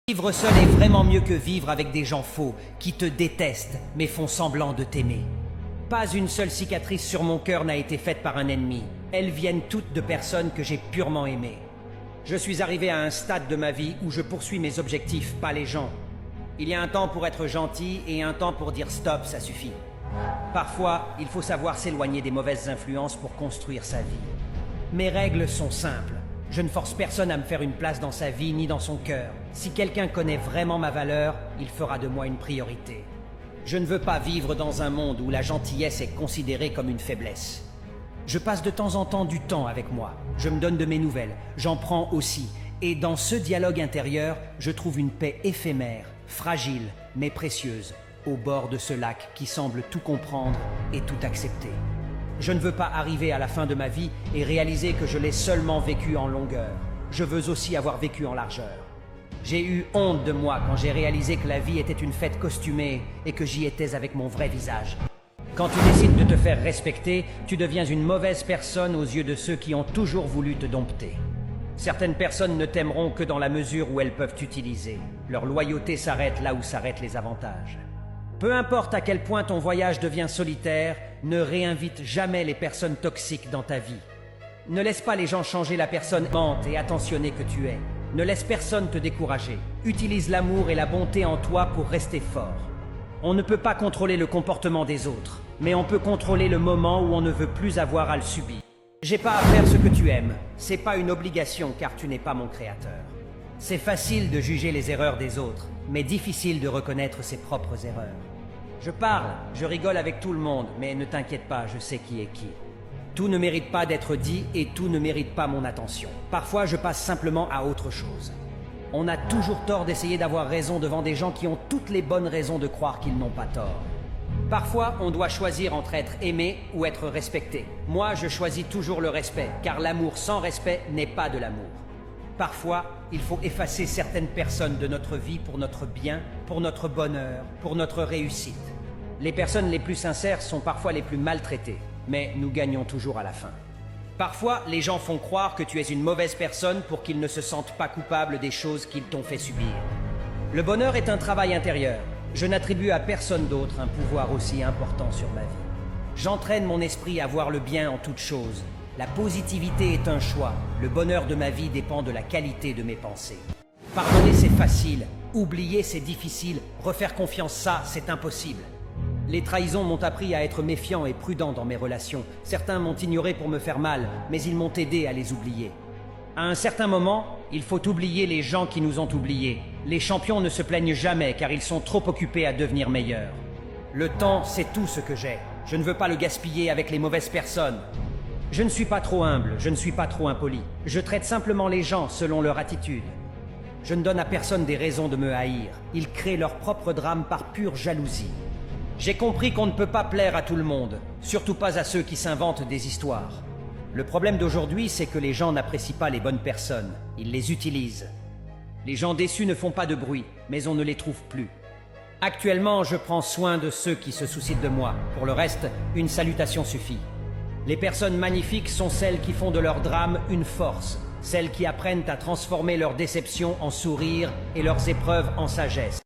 Vivre seul est vraiment mieux que vivre avec des gens faux, qui te détestent, mais font semblant de t'aimer. Pas une seule cicatrice sur mon cœur n'a été faite par un ennemi. Elles viennent toutes de personnes que j'ai purement aimées. Je suis arrivé à un stade de ma vie où je poursuis mes objectifs, pas les gens. Il y a un temps pour être gentil et un temps pour dire stop, ça suffit. Parfois, il faut savoir s'éloigner des mauvaises influences pour construire sa vie. Mes règles sont simples. Je ne force personne à me faire une place dans sa vie ni dans son cœur. Si quelqu'un connaît vraiment ma valeur, il fera de moi une priorité. Je ne veux pas vivre dans un monde où la gentillesse est considérée comme une faiblesse. Je passe de temps en temps du temps avec moi. Je me donne de mes nouvelles. J'en prends aussi. Et dans ce dialogue intérieur, je trouve une paix éphémère, fragile, mais précieuse, au bord de ce lac qui semble tout comprendre et tout accepter. Je ne veux pas arriver à la fin de ma vie et réaliser que je l'ai seulement vécu en longueur. Je veux aussi avoir vécu en largeur. J'ai eu honte de moi quand j'ai réalisé que la vie était une fête costumée et que j'y étais avec mon vrai visage. Quand tu décides de te faire respecter, tu deviens une mauvaise personne aux yeux de ceux qui ont toujours voulu te dompter. Certaines personnes ne t'aimeront que dans la mesure où elles peuvent t'utiliser. Leur loyauté s'arrête là où s'arrêtent les avantages. Peu importe à quel point ton voyage devient solitaire, ne réinvite jamais les personnes toxiques dans ta vie. Ne laisse pas les gens changer la personne aimante et attentionnée que tu es. Ne laisse personne te décourager. Utilise l'amour et la bonté en toi pour rester fort. On ne peut pas contrôler le comportement des autres, mais on peut contrôler le moment où on ne veut plus avoir à le subir. J'ai pas à faire ce que tu aimes. C'est pas une obligation car tu n'es pas mon créateur. C'est facile de juger les erreurs des autres, mais difficile de reconnaître ses propres erreurs. Je parle, je rigole avec tout le monde, mais ne t'inquiète pas, je sais qui est qui. Tout ne mérite pas d'être dit et tout ne mérite pas mon attention. Parfois, je passe simplement à autre chose. On a toujours tort d'essayer d'avoir raison devant des gens qui ont toutes les bonnes raisons de croire qu'ils n'ont pas tort. Parfois, on doit choisir entre être aimé ou être respecté. Moi, je choisis toujours le respect, car l'amour sans respect n'est pas de l'amour. Parfois, il faut effacer certaines personnes de notre vie pour notre bien, pour notre bonheur, pour notre réussite. Les personnes les plus sincères sont parfois les plus maltraitées, mais nous gagnons toujours à la fin. Parfois, les gens font croire que tu es une mauvaise personne pour qu'ils ne se sentent pas coupables des choses qu'ils t'ont fait subir. Le bonheur est un travail intérieur. Je n'attribue à personne d'autre un pouvoir aussi important sur ma vie. J'entraîne mon esprit à voir le bien en toutes choses. La positivité est un choix. Le bonheur de ma vie dépend de la qualité de mes pensées. Pardonner, c'est facile. Oublier, c'est difficile. Refaire confiance, ça, c'est impossible. Les trahisons m'ont appris à être méfiant et prudent dans mes relations. Certains m'ont ignoré pour me faire mal, mais ils m'ont aidé à les oublier. À un certain moment, il faut oublier les gens qui nous ont oubliés. Les champions ne se plaignent jamais car ils sont trop occupés à devenir meilleurs. Le temps, c'est tout ce que j'ai. Je ne veux pas le gaspiller avec les mauvaises personnes. Je ne suis pas trop humble, je ne suis pas trop impoli. Je traite simplement les gens selon leur attitude. Je ne donne à personne des raisons de me haïr. Ils créent leur propre drame par pure jalousie. J'ai compris qu'on ne peut pas plaire à tout le monde, surtout pas à ceux qui s'inventent des histoires. Le problème d'aujourd'hui, c'est que les gens n'apprécient pas les bonnes personnes. Ils les utilisent. Les gens déçus ne font pas de bruit, mais on ne les trouve plus. Actuellement, je prends soin de ceux qui se soucient de moi. Pour le reste, une salutation suffit. Les personnes magnifiques sont celles qui font de leur drame une force, celles qui apprennent à transformer leurs déceptions en sourires et leurs épreuves en sagesse.